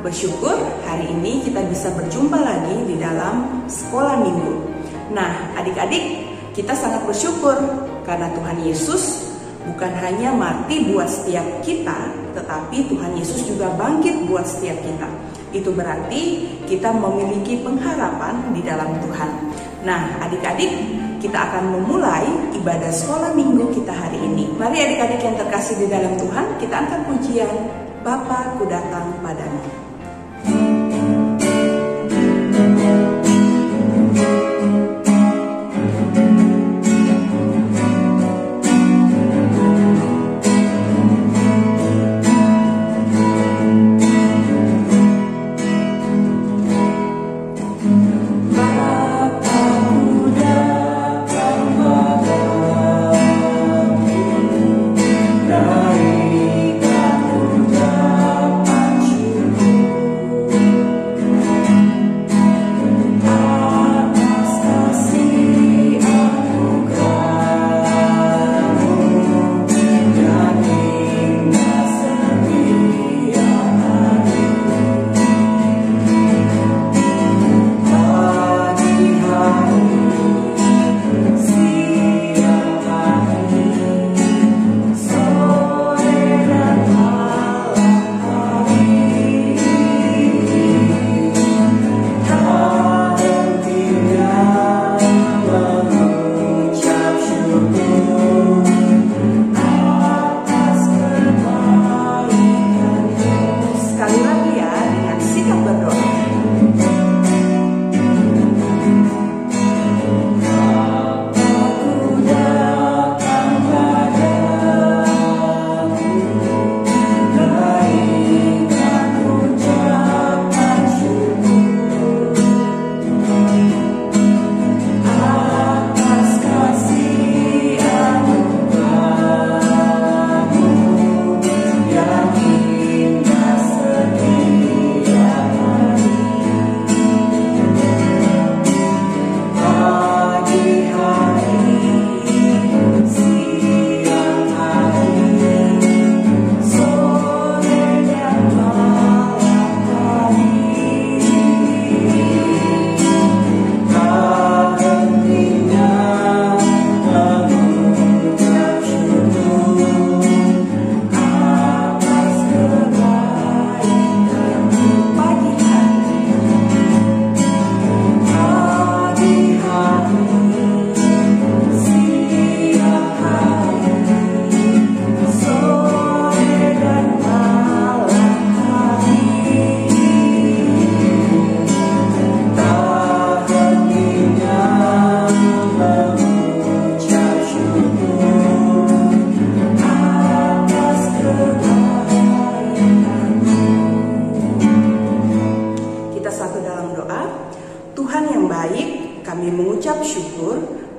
Bersyukur hari ini kita bisa berjumpa lagi di dalam sekolah minggu. Nah, adik-adik, kita sangat bersyukur karena Tuhan Yesus bukan hanya mati buat setiap kita, tetapi Tuhan Yesus juga bangkit buat setiap kita. Itu berarti kita memiliki pengharapan di dalam Tuhan. Nah, adik-adik, kita akan memulai ibadah sekolah minggu kita hari ini. Mari adik-adik yang terkasih di dalam Tuhan, kita angkat pujian, Bapa, ku datang padamu.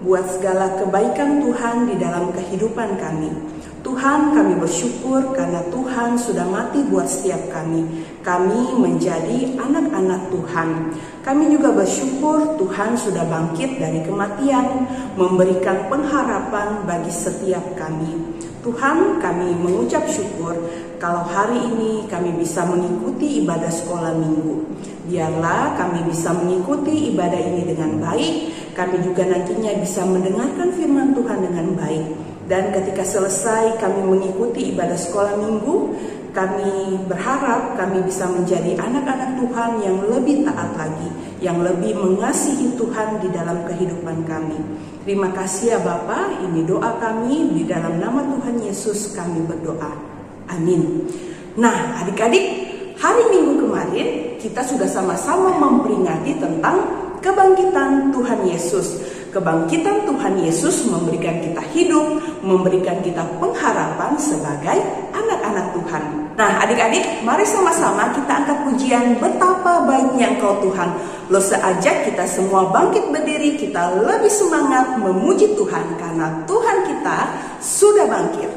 Buat segala kebaikan Tuhan di dalam kehidupan kami. Tuhan, kami bersyukur karena Tuhan sudah mati buat setiap kami. Kami menjadi anak-anak Tuhan. Kami juga bersyukur Tuhan sudah bangkit dari kematian, memberikan pengharapan bagi setiap kami. Tuhan, kami mengucap syukur kalau hari ini kami bisa mengikuti ibadah sekolah minggu. Biarlah kami bisa mengikuti ibadah ini dengan baik. Kami juga nantinya bisa mendengarkan firman Tuhan dengan baik. Dan ketika selesai kami mengikuti ibadah sekolah minggu, kami berharap kami bisa menjadi anak-anak Tuhan yang lebih taat lagi, yang lebih mengasihi Tuhan di dalam kehidupan kami. Terima kasih ya Bapa, ini doa kami, di dalam nama Tuhan Yesus kami berdoa. Amin. Nah adik-adik, hari Minggu kemarin kita sudah sama-sama memperingati tentang kebangkitan Tuhan Yesus. Kebangkitan Tuhan Yesus memberikan kita hidup, memberikan kita pengharapan sebagai anak-anak Tuhan. Nah adik-adik, mari sama-sama kita angkat pujian betapa baiknya Engkau Tuhan. Lo seajak kita semua bangkit berdiri, kita lebih semangat memuji Tuhan karena Tuhan kita sudah bangkit.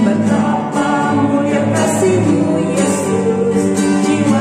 Betapa mulia kasih-Mu Yesus, jiwa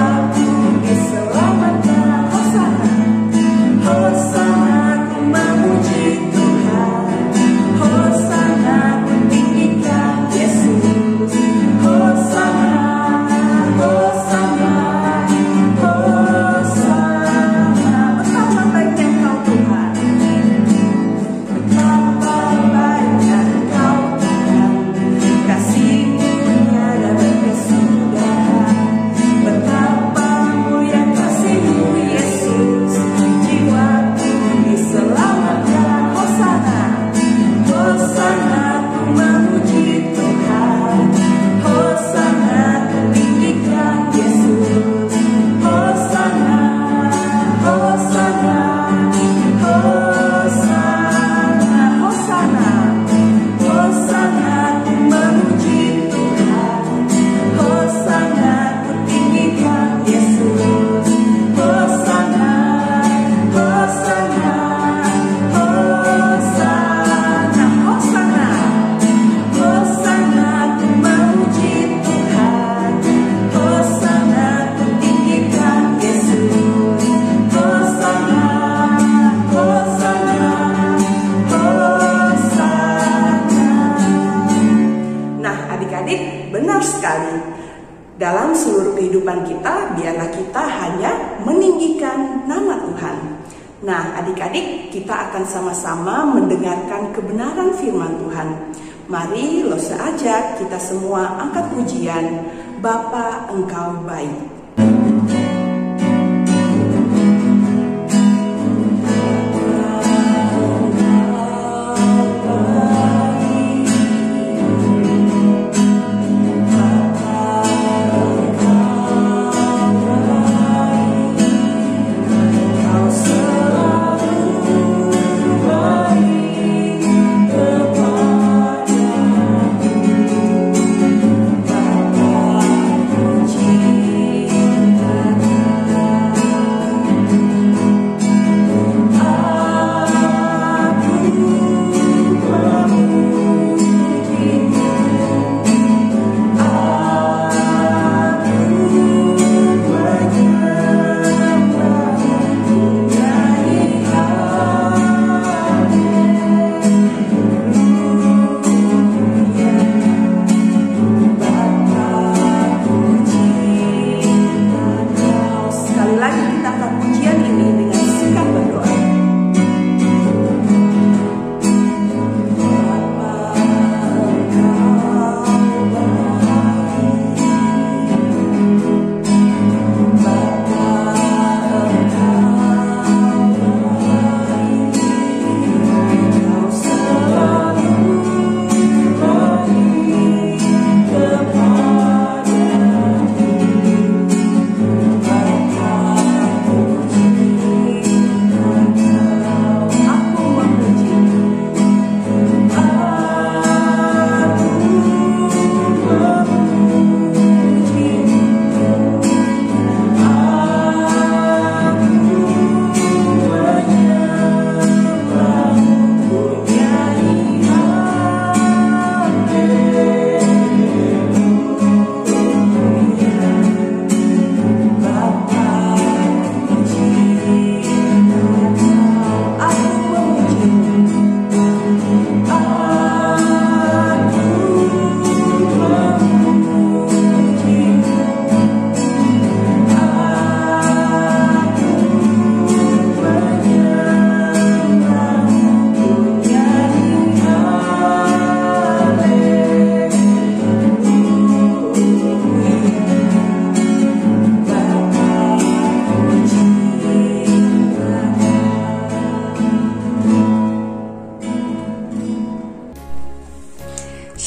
Dalam seluruh kehidupan kita, biarlah kita hanya meninggikan nama Tuhan. Nah, adik-adik, kita akan sama-sama mendengarkan kebenaran firman Tuhan. Mari Lose ajak kita semua angkat pujian, Bapa Engkau baik.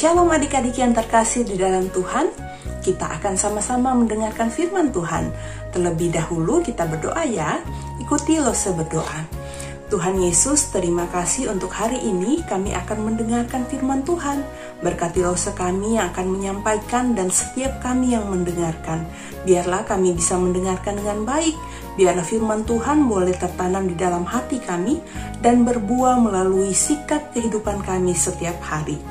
Shalom adik-adik yang terkasih di dalam Tuhan. Kita akan sama-sama mendengarkan firman Tuhan. Terlebih dahulu kita berdoa ya. Ikuti Lose berdoa. Tuhan Yesus, terima kasih untuk hari ini kami akan mendengarkan firman Tuhan. Berkati Lose kami yang akan menyampaikan dan setiap kami yang mendengarkan. Biarlah kami bisa mendengarkan dengan baik. Biarlah firman Tuhan boleh tertanam di dalam hati kami dan berbuah melalui sikap kehidupan kami setiap hari.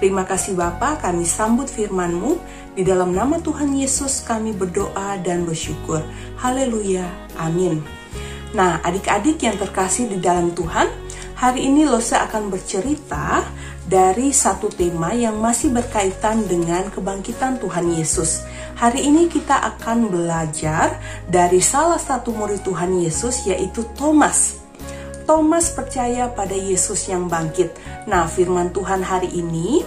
Terima kasih Bapa, kami sambut firman-Mu. Di dalam nama Tuhan Yesus kami berdoa dan bersyukur. Haleluya, amin. Nah, adik-adik yang terkasih di dalam Tuhan, hari ini Lose akan bercerita dari satu tema yang masih berkaitan dengan kebangkitan Tuhan Yesus. Hari ini kita akan belajar dari salah satu murid Tuhan Yesus, yaitu Thomas. Thomas percaya pada Yesus yang bangkit. Nah, firman Tuhan hari ini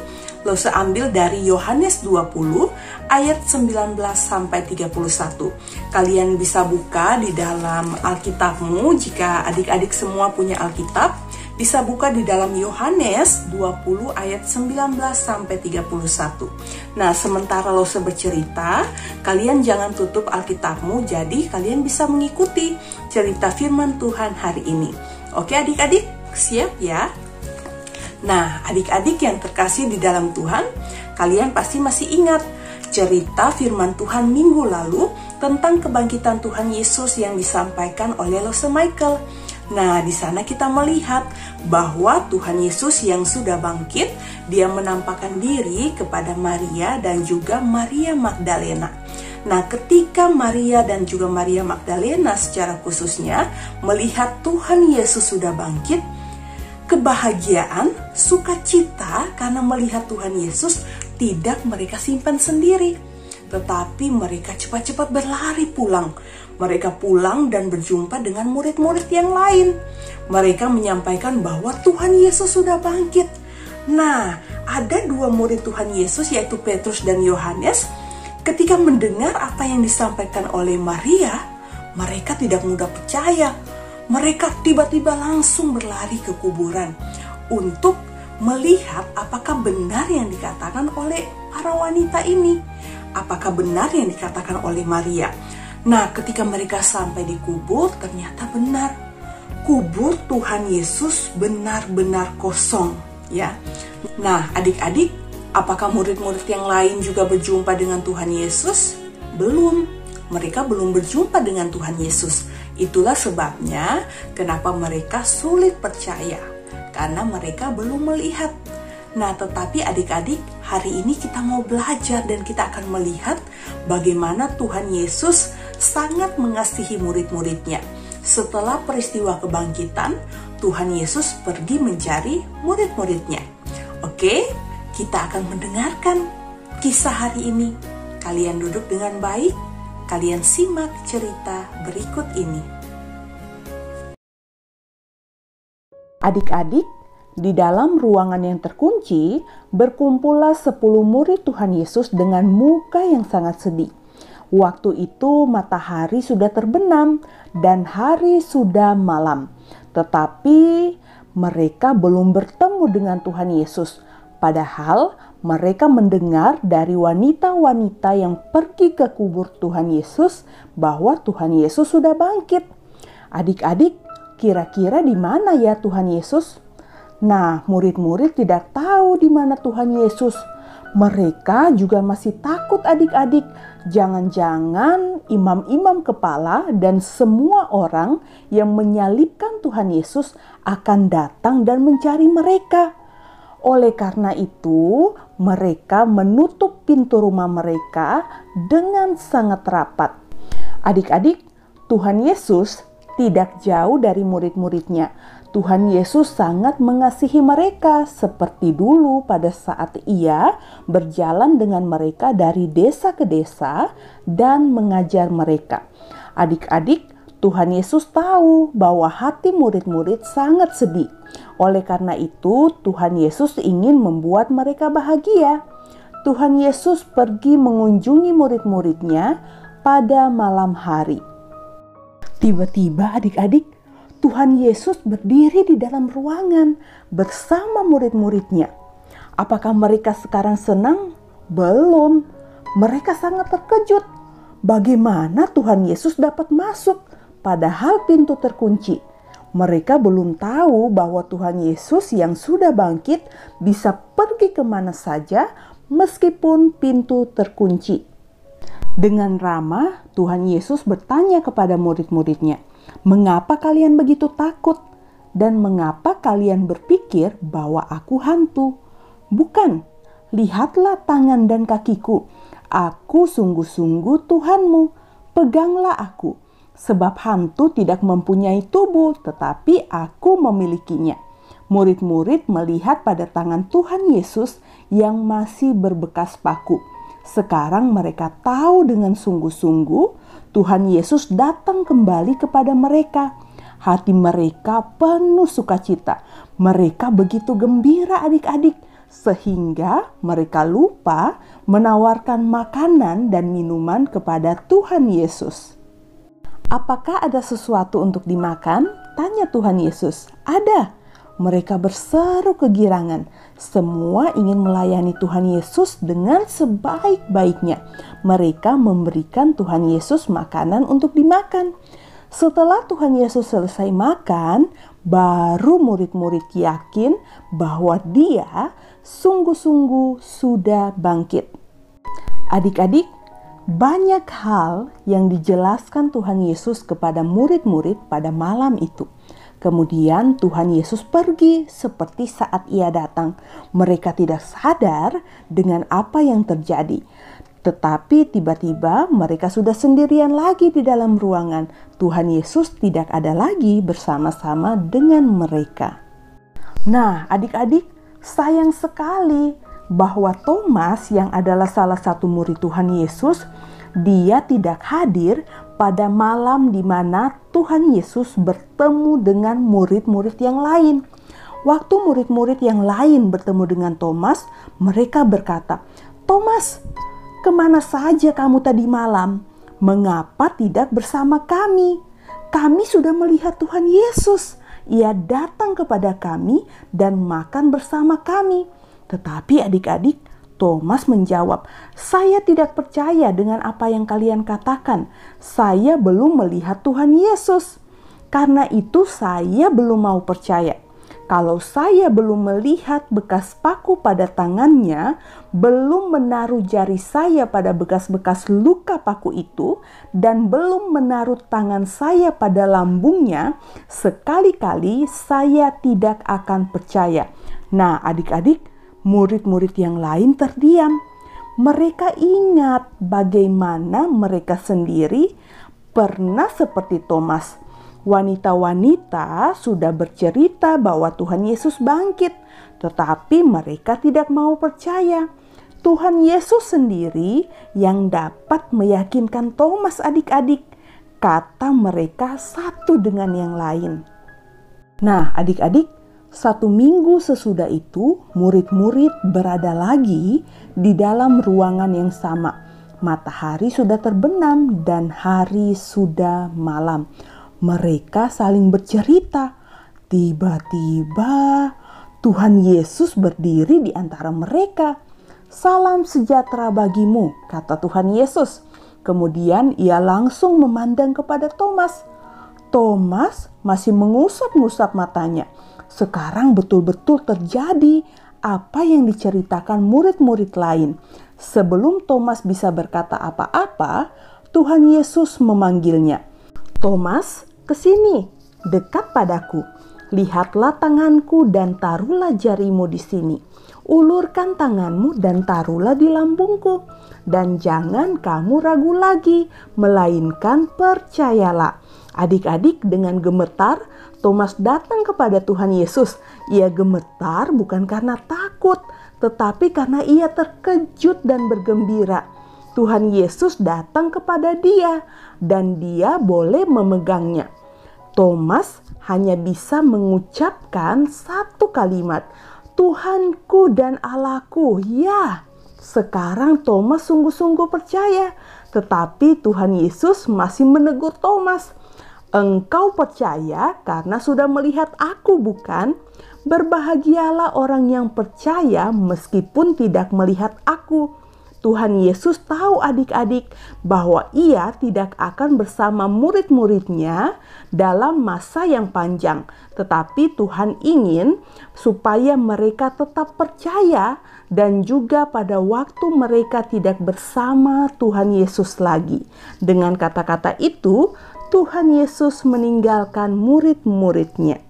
Lose ambil dari Yohanes 20 ayat 19 sampai 31. Kalian bisa buka di dalam Alkitabmu jika adik-adik semua punya Alkitab. Bisa buka di dalam Yohanes 20 ayat 19 sampai 31. Nah, sementara Lose bercerita, kalian jangan tutup Alkitabmu, jadi kalian bisa mengikuti cerita firman Tuhan hari ini. Oke adik-adik, siap ya? Nah, adik-adik yang terkasih di dalam Tuhan, kalian pasti masih ingat cerita firman Tuhan minggu lalu tentang kebangkitan Tuhan Yesus yang disampaikan oleh Lose Michael. Nah, di sana kita melihat bahwa Tuhan Yesus yang sudah bangkit, dia menampakkan diri kepada Maria dan juga Maria Magdalena. Nah, ketika Maria dan juga Maria Magdalena secara khususnya melihat Tuhan Yesus sudah bangkit, kebahagiaan, sukacita karena melihat Tuhan Yesus tidak mereka simpan sendiri. tetapi mereka cepat-cepat berlari pulang. Mereka pulang dan berjumpa dengan murid-murid yang lain. Mereka menyampaikan bahwa Tuhan Yesus sudah bangkit. Nah, ada dua murid Tuhan Yesus yaitu Petrus dan Yohanes. Ketika mendengar apa yang disampaikan oleh Maria, mereka tidak mudah percaya. Mereka tiba-tiba langsung berlari ke kuburan untuk melihat apakah benar yang dikatakan oleh para wanita ini. Apakah benar yang dikatakan oleh Maria. Nah, ketika mereka sampai di kubur, ternyata benar. Kubur Tuhan Yesus benar-benar kosong, ya. Nah, adik-adik, apakah murid-murid yang lain juga berjumpa dengan Tuhan Yesus? Belum. Mereka belum berjumpa dengan Tuhan Yesus. Itulah sebabnya kenapa mereka sulit percaya, karena mereka belum melihat. Nah, tetapi adik-adik, hari ini kita mau belajar dan kita akan melihat bagaimana Tuhan Yesus sangat mengasihi murid-muridnya. Setelah peristiwa kebangkitan, Tuhan Yesus pergi mencari murid-muridnya. Oke, kita akan mendengarkan kisah hari ini. Kalian duduk dengan baik. Kalian simak cerita berikut ini. Adik-adik, di dalam ruangan yang terkunci, berkumpullah 10 murid Tuhan Yesus dengan muka yang sangat sedih. Waktu itu matahari sudah terbenam dan hari sudah malam. Tetapi mereka belum bertemu dengan Tuhan Yesus. Padahal mereka mendengar dari wanita-wanita yang pergi ke kubur Tuhan Yesus bahwa Tuhan Yesus sudah bangkit. Adik-adik, kira-kira di mana ya Tuhan Yesus? Nah, murid-murid tidak tahu di mana Tuhan Yesus. Mereka juga masih takut adik-adik. Jangan-jangan imam-imam kepala dan semua orang yang menyalibkan Tuhan Yesus akan datang dan mencari mereka. Oleh karena itu, mereka menutup pintu rumah mereka dengan sangat rapat. Adik-adik, Tuhan Yesus tidak jauh dari murid-muridnya. Tuhan Yesus sangat mengasihi mereka seperti dulu pada saat Ia berjalan dengan mereka dari desa ke desa dan mengajar mereka. Adik-adik, Tuhan Yesus tahu bahwa hati murid-murid sangat sedih. Oleh karena itu, Tuhan Yesus ingin membuat mereka bahagia. Tuhan Yesus pergi mengunjungi murid-muridnya pada malam hari. Tiba-tiba adik-adik, Tuhan Yesus berdiri di dalam ruangan bersama murid-muridnya. Apakah mereka sekarang senang? Belum. Mereka sangat terkejut. Bagaimana Tuhan Yesus dapat masuk padahal pintu terkunci? Mereka belum tahu bahwa Tuhan Yesus yang sudah bangkit bisa pergi kemana saja meskipun pintu terkunci. Dengan ramah, Tuhan Yesus bertanya kepada murid-muridnya, "Mengapa kalian begitu takut? Dan mengapa kalian berpikir bahwa aku hantu? Bukan, lihatlah tangan dan kakiku. Aku sungguh-sungguh Tuhanmu. Peganglah aku. Sebab hantu tidak mempunyai tubuh, tetapi aku memilikinya." Murid-murid melihat pada tangan Tuhan Yesus yang masih berbekas paku. Sekarang mereka tahu dengan sungguh-sungguh Tuhan Yesus datang kembali kepada mereka. Hati mereka penuh sukacita. Mereka begitu gembira adik-adik, sehingga mereka lupa menawarkan makanan dan minuman kepada Tuhan Yesus. "Apakah ada sesuatu untuk dimakan?" tanya Tuhan Yesus. "Ada." Mereka berseru kegirangan. Semua ingin melayani Tuhan Yesus dengan sebaik-baiknya. Mereka memberikan Tuhan Yesus makanan untuk dimakan. Setelah Tuhan Yesus selesai makan, baru murid-murid yakin bahwa Dia sungguh-sungguh sudah bangkit. Adik-adik, banyak hal yang dijelaskan Tuhan Yesus kepada murid-murid pada malam itu. Kemudian Tuhan Yesus pergi seperti saat Ia datang. Mereka tidak sadar dengan apa yang terjadi. Tetapi tiba-tiba mereka sudah sendirian lagi di dalam ruangan. Tuhan Yesus tidak ada lagi bersama-sama dengan mereka. Nah, adik-adik, sayang sekali bahwa Thomas yang adalah salah satu murid Tuhan Yesus, dia tidak hadir pada malam di mana Tuhan Yesus bertemu dengan murid-murid yang lain. Waktu murid-murid yang lain bertemu dengan Thomas, mereka berkata, "Thomas, kemana saja kamu tadi malam? Mengapa tidak bersama kami? Kami sudah melihat Tuhan Yesus. Ia datang kepada kami dan makan bersama kami." Tetapi adik-adik, Thomas menjawab, "Saya tidak percaya dengan apa yang kalian katakan. Saya belum melihat Tuhan Yesus. Karena itu saya belum mau percaya. Kalau saya belum melihat bekas paku pada tangannya, belum menaruh jari saya pada bekas-bekas luka paku itu, dan belum menaruh tangan saya pada lambungnya, sekali-kali saya tidak akan percaya." Nah, adik-adik, murid-murid yang lain terdiam. Mereka ingat bagaimana mereka sendiri pernah seperti Thomas. Wanita-wanita sudah bercerita bahwa Tuhan Yesus bangkit, tetapi mereka tidak mau percaya. Tuhan Yesus sendiri yang dapat meyakinkan Thomas, adik-adik. Kata mereka satu dengan yang lain. Nah, adik-adik, 1 minggu sesudah itu, murid-murid berada lagi di dalam ruangan yang sama. Matahari sudah terbenam dan hari sudah malam. Mereka saling bercerita. Tiba-tiba Tuhan Yesus berdiri di antara mereka. "Salam sejahtera bagimu," kata Tuhan Yesus. Kemudian ia langsung memandang kepada Thomas. Thomas masih mengusap-ngusap matanya. Sekarang betul-betul terjadi apa yang diceritakan murid-murid lain. Sebelum Thomas bisa berkata apa-apa, Tuhan Yesus memanggilnya. "Thomas, ke sini, dekat padaku. Lihatlah tanganku dan taruhlah jarimu di sini. Ulurkan tanganmu dan taruhlah di lambungku. Dan jangan kamu ragu lagi, melainkan percayalah." Adik-adik, dengan gemetar, Thomas datang kepada Tuhan Yesus. Ia gemetar bukan karena takut, tetapi karena ia terkejut dan bergembira. Tuhan Yesus datang kepada dia, dan dia boleh memegangnya. Thomas hanya bisa mengucapkan satu kalimat, "Tuhanku dan Allahku." Ya, sekarang Thomas sungguh-sungguh percaya, tetapi Tuhan Yesus masih menegur Thomas. "Engkau percaya karena sudah melihat aku, bukan? Berbahagialah orang yang percaya meskipun tidak melihat aku." Tuhan Yesus tahu, adik-adik, bahwa ia tidak akan bersama murid-muridnya dalam masa yang panjang. Tetapi Tuhan ingin supaya mereka tetap percaya, dan juga pada waktu mereka tidak bersama Tuhan Yesus lagi. Dengan kata-kata itu, Tuhan Yesus meninggalkan murid-muridnya.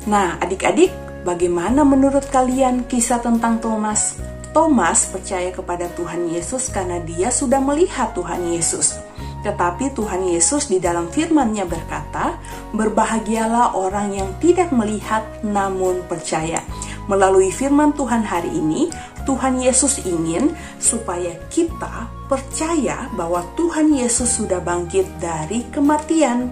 Nah, adik-adik, bagaimana menurut kalian kisah tentang Thomas? Thomas percaya kepada Tuhan Yesus karena dia sudah melihat Tuhan Yesus. Tetapi Tuhan Yesus di dalam firman-Nya berkata, "Berbahagialah orang yang tidak melihat namun percaya." Melalui firman Tuhan hari ini, Tuhan Yesus ingin supaya kita percaya bahwa Tuhan Yesus sudah bangkit dari kematian.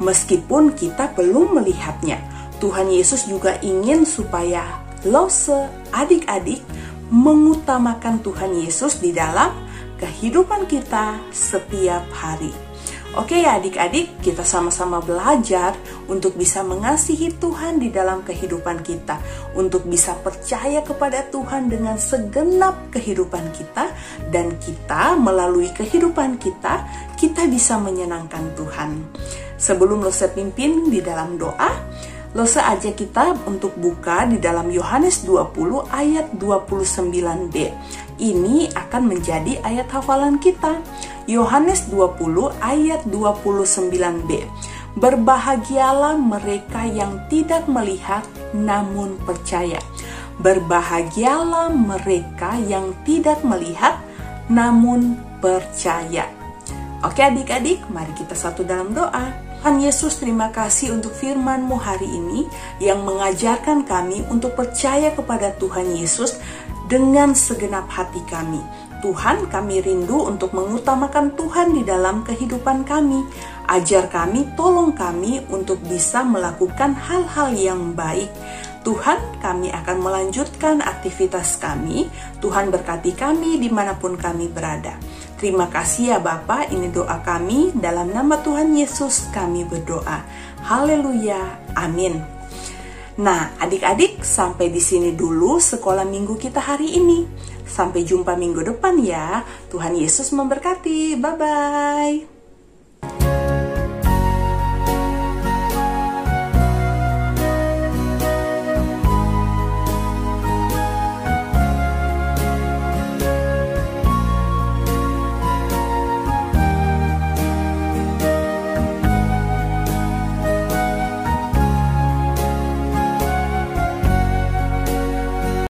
Meskipun kita belum melihatnya, Tuhan Yesus juga ingin supaya Lose, adik-adik, mengutamakan Tuhan Yesus di dalam kehidupan kita setiap hari. Oke ya adik-adik, kita sama-sama belajar untuk bisa mengasihi Tuhan di dalam kehidupan kita, untuk bisa percaya kepada Tuhan dengan segenap kehidupan kita, dan kita melalui kehidupan kita bisa menyenangkan Tuhan. Sebelum Lose pimpin di dalam doa, Lose ajak kita untuk buka di dalam Yohanes 20 ayat 29b. Ini akan menjadi ayat hafalan kita. Yohanes 20 ayat 29b. Berbahagialah mereka yang tidak melihat namun percaya. Berbahagialah mereka yang tidak melihat namun percaya. Oke adik-adik, mari kita satu dalam doa. Tuhan Yesus, terima kasih untuk firman-Mu hari ini yang mengajarkan kami untuk percaya kepada Tuhan Yesus dengan segenap hati kami. Tuhan, kami rindu untuk mengutamakan Tuhan di dalam kehidupan kami. Ajar kami, tolong kami untuk bisa melakukan hal-hal yang baik. Tuhan, kami akan melanjutkan aktivitas kami. Tuhan berkati kami dimanapun kami berada. Terima kasih ya Bapa, ini doa kami. Dalam nama Tuhan Yesus kami berdoa. Haleluya, amin. Nah, adik-adik, sampai di sini dulu sekolah minggu kita hari ini. Sampai jumpa minggu depan ya. Tuhan Yesus memberkati. Bye-bye.